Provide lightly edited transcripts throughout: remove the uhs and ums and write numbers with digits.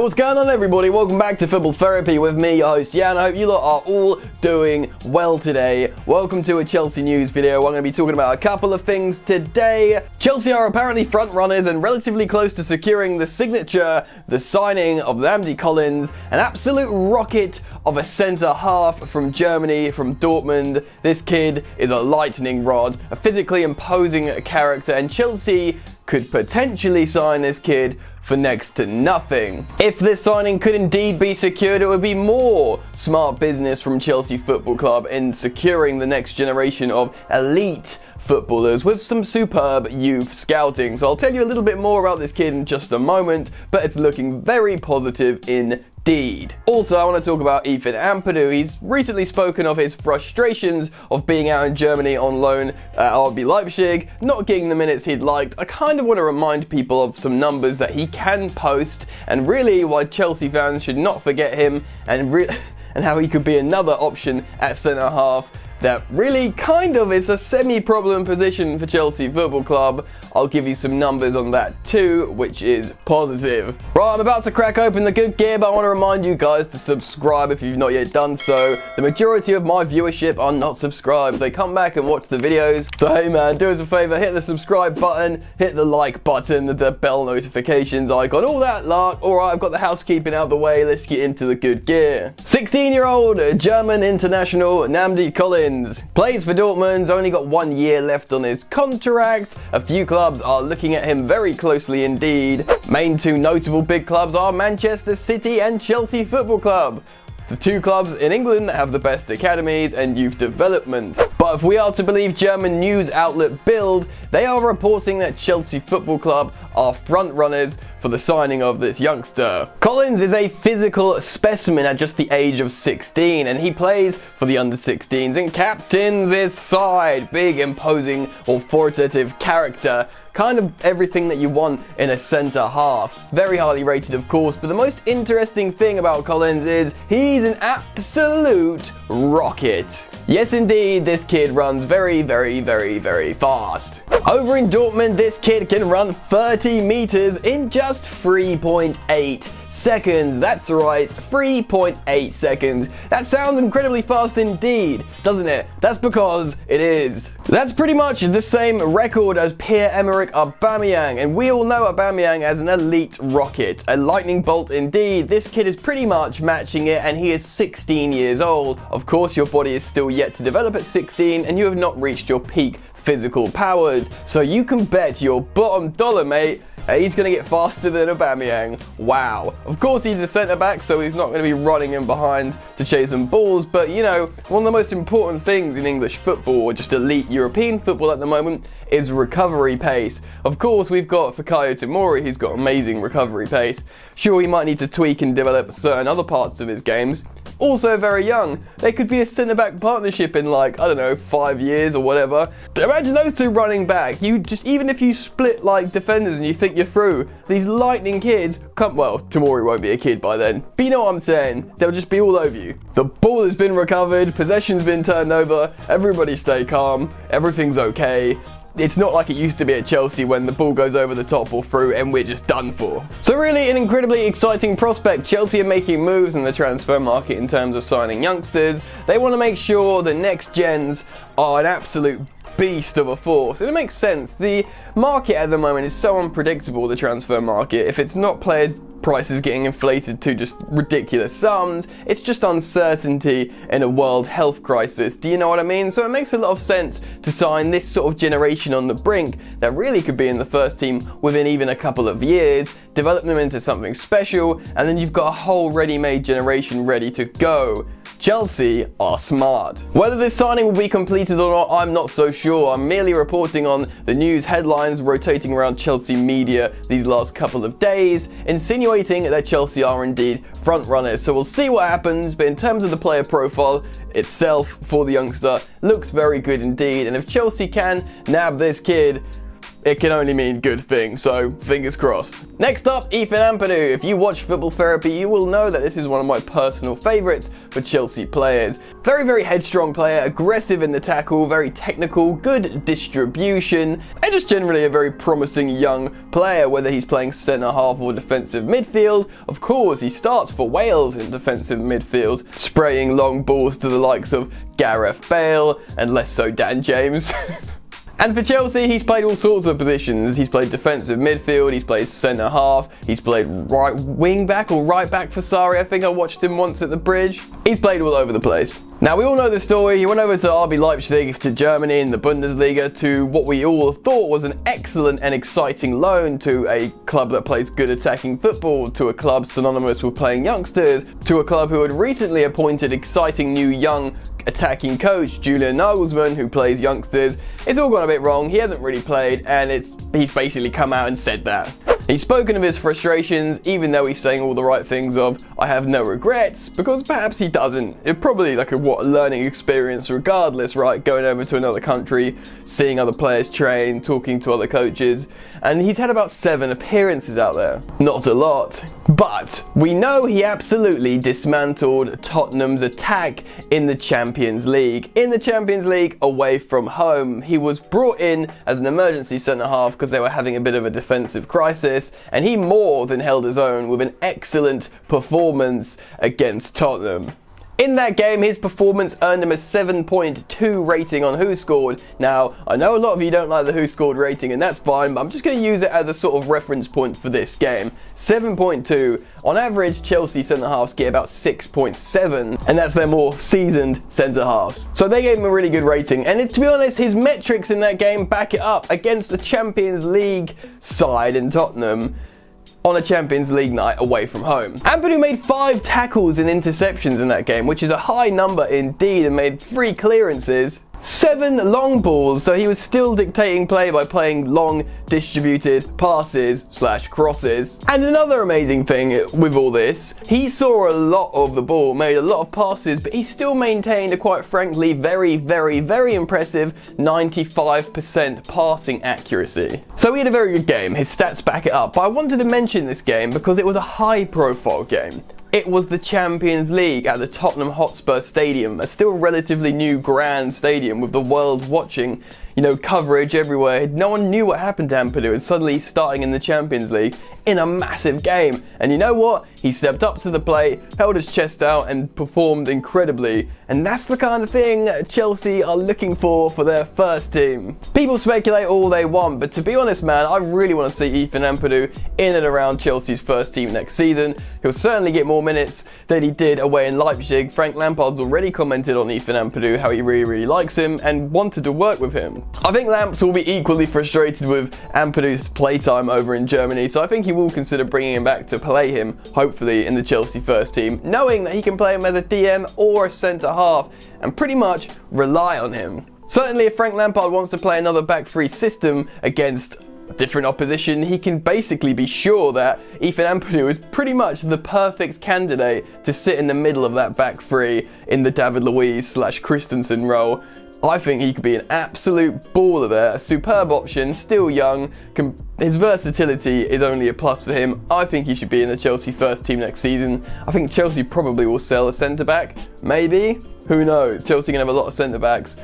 Hey, what's going on, everybody? Welcome back to Football Therapy with me, your host Jan. I hope you lot are all doing well today. Welcome to a Chelsea news video. I'm going to be talking about a couple of things today. Chelsea are apparently front runners and relatively close to securing the signing of a.cole, an absolute rocket of a centre half from Germany, from Dortmund. This kid is a lightning rod, a physically imposing character, and Chelsea could potentially sign this kid for next to nothing. If this signing could indeed be secured, it would be more smart business from Chelsea Football Club in securing the next generation of elite footballers with some superb youth scouting. So I'll tell you a little bit more about this kid in just a moment, but it's looking very positive indeed. Also, I want to talk about Ampadu. He's recently spoken of his frustrations of being out in Germany on loan at RB Leipzig, not getting the minutes he'd liked. I kind of want to remind people of some numbers that he can post, and really why Chelsea fans should not forget him, and how he could be another option at centre half. That really kind of is a semi-problem position for Chelsea Football Club. I'll give you some numbers on that too, which is positive. Right, I'm about to crack open the good gear, but I want to remind you guys to subscribe if you've not yet done so. The majority of my viewership are not subscribed. They come back and watch the videos. So hey man, do us a favor, hit the subscribe button, hit the like button, the bell notifications icon, all that lark. Alright, I've got the housekeeping out of the way. Let's get into the good gear. 16-year-old German international a.cole plays for Dortmund, only got 1 year left on his contract. A few clubs are looking at him very closely indeed. Main two notable big clubs are Manchester City and Chelsea Football Club. The two clubs in England that have the best academies and youth development. But if we are to believe German news outlet Bild, they are reporting that Chelsea Football Club are front runners for the signing of this youngster. Collins is a physical specimen at just the age of 16, and he plays for the under-16s and captains his side. Big, imposing, authoritative character. Kind of everything that you want in a centre half. Very highly rated, of course, but the most interesting thing about Collins is he's an absolute rocket. Yes, indeed, this kid runs very, very, very, very fast. Over in Dortmund, this kid can run 30 meters in just 3.8 seconds. That's right, 3.8 seconds. That sounds incredibly fast indeed, doesn't it? That's because it is. That's pretty much the same record as Pierre-Emerick Aubameyang, and we all know Aubameyang as an elite rocket, a lightning bolt indeed. This kid is pretty much matching it, and he is 16 years old. Of course, your body is still yet to develop at 16, and you have not reached your peak physical powers, so you can bet your bottom dollar, mate, he's going to get faster than Aubameyang. Wow. Of course, he's a centre-back, so he's not going to be running in behind to chase some balls, but, you know, one of the most important things in English football, or just elite European football at the moment, is recovery pace. Of course, we've got Fikayo Tomori, he's got amazing recovery pace. Sure, he might need to tweak and develop certain other parts of his games. Also very young. They could be a centre-back partnership in, like, I don't know, 5 years or whatever. Imagine those two running back. Even if you split like defenders and you think you're through, these lightning kids well, Tomori won't be a kid by then, but you know what I'm saying, they'll just be all over you. The ball has been recovered, possession's been turned over, everybody stay calm, everything's okay. It's not like it used to be at Chelsea when the ball goes over the top or through and we're just done for. So really an incredibly exciting prospect. Chelsea are making moves in the transfer market in terms of signing youngsters. They want to make sure the next gens are an absolute beast of a force. And it makes sense. The market at the moment is so unpredictable, the transfer market. If it's not players' prices getting inflated to just ridiculous sums, it's just uncertainty in a world health crisis. Do you know what I mean? So it makes a lot of sense to sign this sort of generation on the brink that really could be in the first team within even a couple of years, develop them into something special, and then you've got a whole ready-made generation ready to go. Chelsea are smart. Whether this signing will be completed or not, I'm not so sure. I'm merely reporting on the news headlines rotating around Chelsea media these last couple of days, insinuating that Chelsea are indeed front runners. So we'll see what happens, but in terms of the player profile itself for the youngster, looks very good indeed. And if Chelsea can nab this kid, it can only mean good things, so fingers crossed. Next up, Ampadu. If you watch Football Therapy, you will know that this is one of my personal favourites for Chelsea players. Very, very headstrong player, aggressive in the tackle, very technical, good distribution, and just generally a very promising young player, whether he's playing centre-half or defensive midfield. Of course, he starts for Wales in defensive midfield, spraying long balls to the likes of Gareth Bale, and less so Dan James. And for Chelsea, he's played all sorts of positions. He's played defensive midfield, he's played centre-half, he's played right wing-back or right-back for Sarri. I think I watched him once at the Bridge. He's played all over the place. Now, we all know the story. He went over to RB Leipzig, to Germany in the Bundesliga, to what we all thought was an excellent and exciting loan, to a club that plays good attacking football, to a club synonymous with playing youngsters, to a club who had recently appointed exciting new young attacking coach Julian Nagelsmann, who plays youngsters. It's all gone a bit wrong. He hasn't really played, and he's basically come out and said that. He's spoken of his frustrations, even though he's saying all the right things of, I have no regrets, because perhaps he doesn't. It's probably like a learning experience regardless, right? Going over to another country, seeing other players train, talking to other coaches, and he's had about 7 appearances out there. Not a lot. But we know he absolutely dismantled Tottenham's attack in the Champions League. In the Champions League, away from home. He was brought in as an emergency centre-half because they were having a bit of a defensive crisis, and he more than held his own with an excellent performance against Tottenham. In that game, his performance earned him a 7.2 rating on Who Scored. Now, I know a lot of you don't like the Who Scored rating, and that's fine, but I'm just going to use it as a sort of reference point for this game. 7.2. On average, Chelsea centre-halves get about 6.7, and that's their more seasoned centre-halves. So they gave him a really good rating, and to be honest, his metrics in that game back it up against the Champions League side in Tottenham on a Champions League night away from home. Ampadu made 5 tackles and interceptions in that game, which is a high number indeed, and made 3 clearances, 7 long balls, so he was still dictating play by playing long distributed passes / crosses. And another amazing thing with all this, he saw a lot of the ball, made a lot of passes, but he still maintained a quite frankly very, very, very impressive 95% passing accuracy. So he had a very good game, his stats back it up, but I wanted to mention this game because it was a high profile game. It was the Champions League at the Tottenham Hotspur Stadium, a still relatively new grand stadium with the world watching, coverage everywhere. No one knew what happened to Ampadu, and suddenly he's starting in the Champions League in a massive game. And you know what? He stepped up to the plate, held his chest out, and performed incredibly. And that's the kind of thing Chelsea are looking for their first team. People speculate all they want, but to be honest, man, I really want to see Ampadu in and around Chelsea's first team next season. He'll certainly get more minutes than he did away in Leipzig. Frank Lampard's already commented on Ampadu, how he really, really likes him and wanted to work with him. I think Lamps will be equally frustrated with Ampadu's playtime over in Germany, so I think he will consider bringing him back to play him, hopefully, in the Chelsea first team, knowing that he can play him as a DM or a centre-half and pretty much rely on him. Certainly, if Frank Lampard wants to play another back 3 system against different opposition, he can basically be sure that Ampadu is pretty much the perfect candidate to sit in the middle of that back 3 in the David Luiz / Christensen role. I think he could be an absolute baller there, a superb option, still young, his versatility is only a plus for him. I think he should be in the Chelsea first team next season. I think Chelsea probably will sell a centre-back, maybe, who knows, Chelsea can have a lot of centre-backs.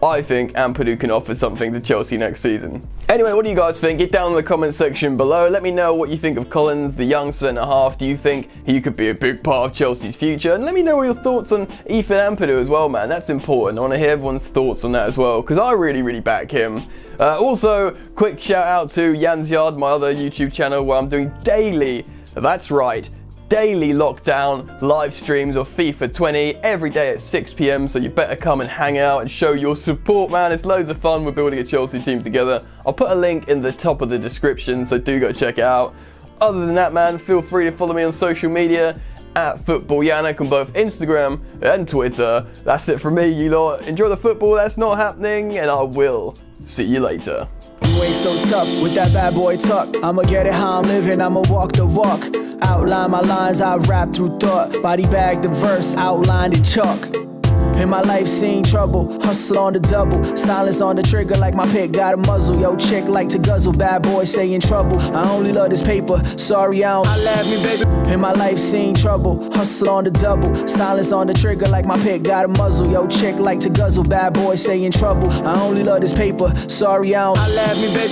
I think Ampadu can offer something to Chelsea next season. Anyway, what do you guys think? Get down in the comment section below. Let me know what you think of Collins, the young centre-half. Do you think he could be a big part of Chelsea's future? And let me know your thoughts on Ampadu as well, man. That's important. I want to hear everyone's thoughts on that as well, because I really, really back him. Also, quick shout out to Jan's Yard, my other YouTube channel, where I'm doing daily, that's right, daily lockdown live streams of FIFA 20 every day at 6 PM, so you better come and hang out and show your support, man. It's loads of fun. We're building a Chelsea team together. I'll put a link in the top of the description, so do go check it out. Other than that, man, feel free to follow me on social media at Football Yannick on both Instagram and Twitter. That's it from me, you lot. Enjoy the football that's not happening, and I will see you later. You ain't so tough with that bad boy talk. I'ma get it how I'm living, I'ma walk the walk. Outline my lines, I rap through thought. Body bag the verse, outlined in chalk. In my life seen trouble, hustle on the double, silence on the trigger like my pick got a muzzle. Yo, chick like to guzzle, bad boy stay in trouble. I only love this paper, sorry I don't. I laugh me, baby. In my life seen trouble, hustle on the double, silence on the trigger like my pick got a muzzle. Yo, chick like to guzzle, bad boy stay in trouble. I only love this paper, sorry I don't. I laugh me, baby.